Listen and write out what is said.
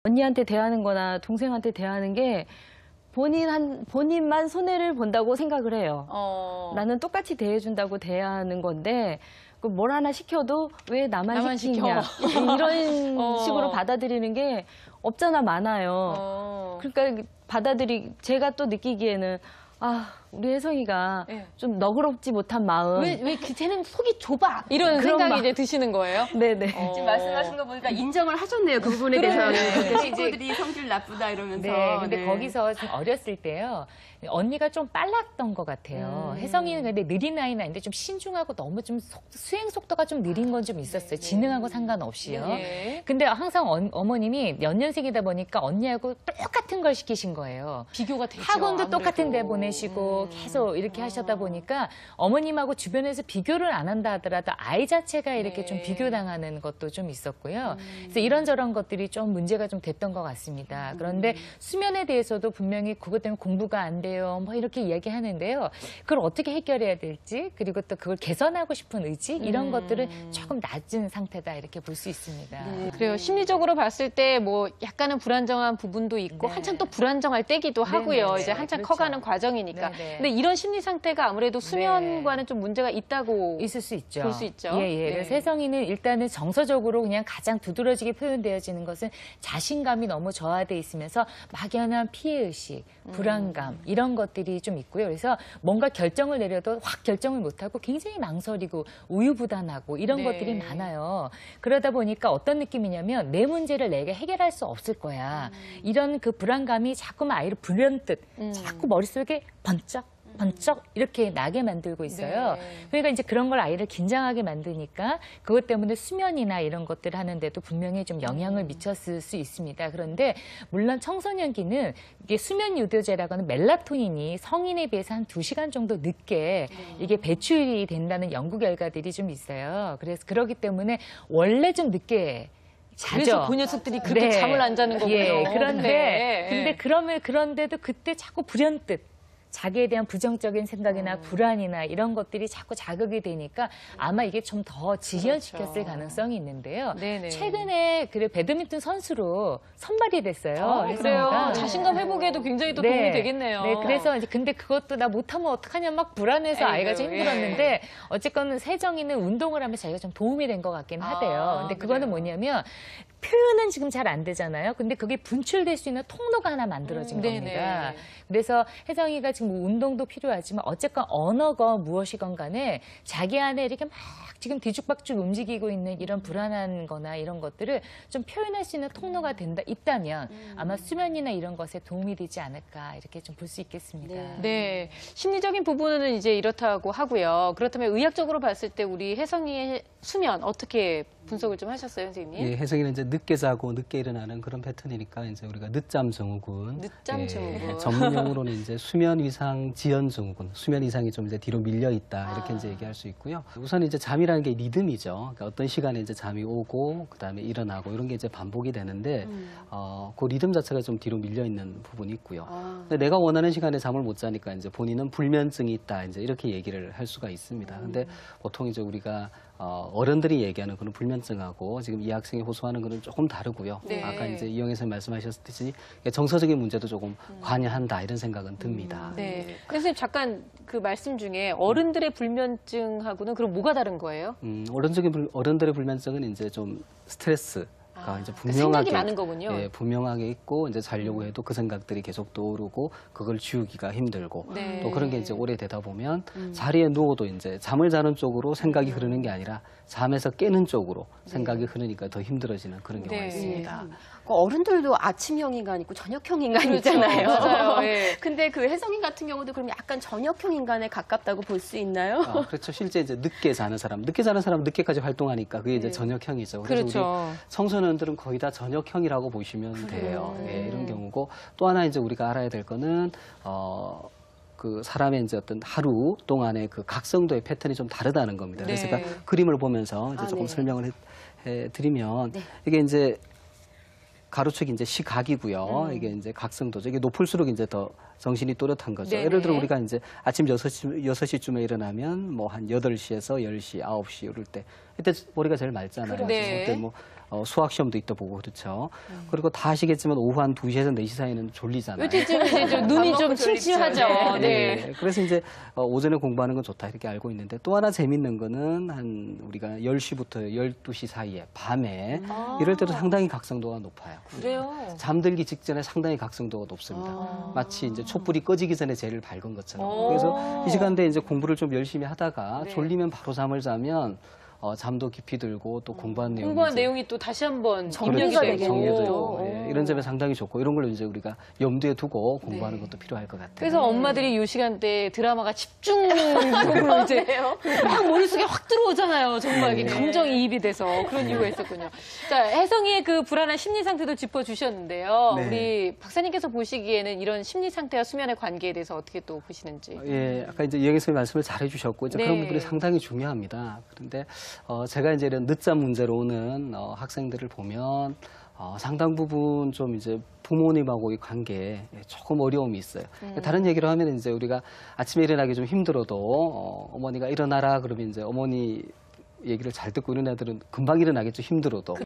언니한테 대하는 거나 동생한테 대하는 게 본인만 손해를 본다고 생각을 해요. 나는 똑같이 대해준다고 대하는 건데 뭘 하나 시켜도 왜 나만 시키냐. 이런 식으로 받아들이는 게 없잖아 많아요. 그러니까 제가 또 느끼기에는 우리 혜성이가 좀 너그럽지 못한 마음. 왜 쟤는 속이 좁아? 이런 생각이 이제 드시는 거예요? 네네. 지금 말씀하신 거 보니까 인정을 하셨네요. 그 부분에 대해서는. 친구들이 성질 나쁘다 이러면서. 네, 근데 거기서 좀 어렸을 때요. 언니가 좀 빨랐던 것 같아요. 혜성이는 근데 느린 아이는 아닌데 좀 신중하고 너무 좀 수행 속도가 좀 느린 건 좀 있었어요. 지능하고 상관없이요. 근데 항상 어머님이 연년생이다 보니까 언니하고 똑같은 걸 시키신 거예요. 비교가 되죠. 학원도 아무래도. 똑같은 데 보내시고 계속 이렇게 하셨다 보니까 어머님하고 주변에서 비교를 안 한다 하더라도 아이 자체가 이렇게 좀 비교당하는 것도 좀 있었고요. 그래서 이런저런 것들이 좀 문제가 좀 됐던 것 같습니다. 그런데 수면에 대해서도 분명히 그것 때문에 공부가 안 돼요. 뭐 이렇게 이야기하는데요. 그걸 어떻게 해결해야 될지 그리고 또 그걸 개선하고 싶은 의지 이런 것들은 조금 낮은 상태다 이렇게 볼 수 있습니다. 그래요. 심리적으로 봤을 때 뭐 약간은 불안정한 부분도 있고 한참 또 불안정할 때기도 하고요. 이제 한참 커가는 과정이니까. 근데 이런 심리 상태가 아무래도 수면과는 좀 문제가 있다고 있을 수 있죠. 볼 수 있죠. 그래서 혜성이는 일단은 정서적으로 그냥 가장 두드러지게 표현되어지는 것은 자신감이 너무 저하돼 있으면서 막연한 피해의식, 불안감 이런 것들이 좀 있고요. 그래서 뭔가 결정을 내려도 확 결정을 못하고 굉장히 망설이고 우유부단하고 이런 것들이 많아요. 그러다 보니까 어떤 느낌이냐면 내 문제를 내가 해결할 수 없을 거야. 이런 그 불안감이 자꾸만 아이를 불현듯 자꾸 머릿속에 번쩍 이렇게 나게 만들고 있어요. 그러니까 이제 그런 걸 아이를 긴장하게 만드니까 그것 때문에 수면이나 이런 것들 하는데도 분명히 좀 영향을 미쳤을 수 있습니다. 그런데 물론 청소년기는 이게 수면 유도제라고 하는 멜라토닌이 성인에 비해서 한 2시간 정도 늦게 이게 배출이 된다는 연구 결과들이 좀 있어요. 그래서 그렇기 때문에 원래 좀 늦게 자죠. 그래서 그 녀석들이 그렇게 잠을 안 자는 거군요. 그런데도 그때 자꾸 불현듯 자기에 대한 부정적인 생각이나 불안이나 이런 것들이 자꾸 자극이 되니까 아마 이게 좀 더 지연시켰을 가능성이 있는데요. 최근에 배드민턴 선수로 선발이 됐어요. 그래요. 자신감 회복에도 굉장히 또 도움이 되겠네요. 그래서 이제 근데 그것도 나 못하면 어떡하냐 막 불안해서 아이가 좀 힘들었는데 어쨌건 세정이는 운동을 하면 자기가 좀 도움이 된 것 같긴 하대요. 근데 그거는 뭐냐면 표현은 지금 잘 안 되잖아요. 근데 그게 분출될 수 있는 통로가 하나 만들어진 겁니다. 그래서 혜성이가 지금 운동도 필요하지만 어쨌건 언어가 무엇이건 간에 자기 안에 이렇게 막 지금 뒤죽박죽 움직이고 있는 이런 불안한 거나 이런 것들을 좀 표현할 수 있는 통로가 있다면 아마 수면이나 이런 것에 도움이 되지 않을까 이렇게 좀 볼 수 있겠습니다. 네. 심리적인 부분은 이제 이렇다고 하고요. 그렇다면 의학적으로 봤을 때 우리 혜성이의 수면 어떻게 분석을 좀 하셨어요, 선생님? 예, 혜성이는 이제 늦게 자고 늦게 일어나는 그런 패턴이니까 이제 우리가 늦잠 증후군. 늦잠 증후군. 전문용어로는 이제 수면 이상 지연 증후군. 수면 이상이 좀 이제 뒤로 밀려 있다 이렇게 이제 얘기할 수 있고요. 우선 이제 잠이라는 게 리듬이죠. 그러니까 어떤 시간에 이제 잠이 오고 그다음에 일어나고 이런 게 이제 반복이 되는데 그 리듬 자체가 좀 뒤로 밀려 있는 부분이 있고요. 근데 내가 원하는 시간에 잠을 못 자니까 이제 본인은 불면증이 있다 이제 이렇게 얘기를 할 수가 있습니다. 근데 보통 이제 우리가 어른들이 얘기하는 그런 불면증하고 지금 이 학생이 호소하는 거는 조금 다르고요. 아까 이제 이영애 선생님 말씀하셨듯이 정서적인 문제도 조금 관여한다 이런 생각은 듭니다. 선생님 잠깐 그 말씀 중에 어른들의 불면증하고는 그럼 뭐가 다른 거예요? 어른들의 불면증은 이제 좀 스트레스. 이제 생각이 많은 거군요. 분명하게 있고 이제 자려고 해도 그 생각들이 계속 떠오르고 그걸 지우기가 힘들고 또 그런 게 이제 오래되다 보면 자리에 누워도 이제 잠을 자는 쪽으로 생각이 흐르는 게 아니라 잠에서 깨는 쪽으로 생각이 흐르니까 더 힘들어지는 그런 경우가 있습니다. 어른들도 아침형 인간 있고 저녁형 인간 있잖아요. 맞아요. 근데 그 혜성이 같은 경우도 그럼 약간 저녁형 인간에 가깝다고 볼 수 있나요? 그렇죠. 실제 이제 늦게 자는 사람 늦게까지 활동하니까 그게 이제 저녁형이죠. 그래서 우리 청소년들은 거의 다 저녁형이라고 보시면 돼요. 이런 경우고 또 하나 이제 우리가 알아야 될 거는 그 사람의 이제 어떤 하루 동안의 그 각성도의 패턴이 좀 다르다는 겁니다. 그래서 그러니까 그림을 보면서 이제 조금 설명을 해드리면 이게 이제 가로축이 이제 시각이고요. 이게 이제 각성도죠. 이게 높을수록 이제 더 정신이 또렷한 거죠. 예를 들어 우리가 이제 아침 6시쯤에 일어나면 뭐 한 8시에서 10시, 9시 이럴 때 이때 머리가 제일 맑잖아요. 그때 뭐 수학 시험도 있다 보고 그렇죠. 그리고 다 아시겠지만 오후 한 2시에서 4시 사이는 졸리잖아요. 요즘쯤 이제 좀 눈이 좀 침침하죠. 네. 그래서 이제 오전에 공부하는 건 좋다 이렇게 알고 있는데 또 하나 재밌는 거는 한 우리가 10시부터 12시 사이에 밤에 이럴 때도 상당히 각성도가 높아요. 그래요? 잠들기 직전에 상당히 각성도가 높습니다. 마치 이제 촛불이 꺼지기 전에 제일 밝은 것처럼. 그래서 이 시간대에 이제 공부를 좀 열심히 하다가 졸리면 바로 잠을 자면 잠도 깊이 들고 또 공부한 내용이 또 다시 한번 정리가 정리가 되고 되고. 정리도 되고 예, 이런 점에 상당히 좋고 이런 걸로 이제 우리가 염두에 두고 공부하는 것도 필요할 것 같아요. 그래서 엄마들이 이 시간대에 드라마가 집중적으로 이제 막 머릿속에 확 들어오잖아요. 정말 이게 감정이입이 돼서 그런 이유가 있었군요. 자, 혜성이의 그 불안한 심리 상태도 짚어주셨는데요. 네. 우리 박사님께서 보시기에는 이런 심리 상태와 수면의 관계에 대해서 어떻게 또 보시는지. 예, 아까 이제 이영애 선생님 말씀을 잘 해주셨고 이제 네. 그런 부분이 상당히 중요합니다. 그런데 제가 이제 이런 늦잠 문제로 오는 학생들을 보면 상당 부분 좀 이제 부모님하고의 관계에 조금 어려움이 있어요. 다른 얘기로 하면 이제 우리가 아침에 일어나기 좀 힘들어도 어머니가 일어나라 그러면 이제 어머니 얘기를 잘 듣고 이런 애들은 금방 일어나겠죠, 힘들어도.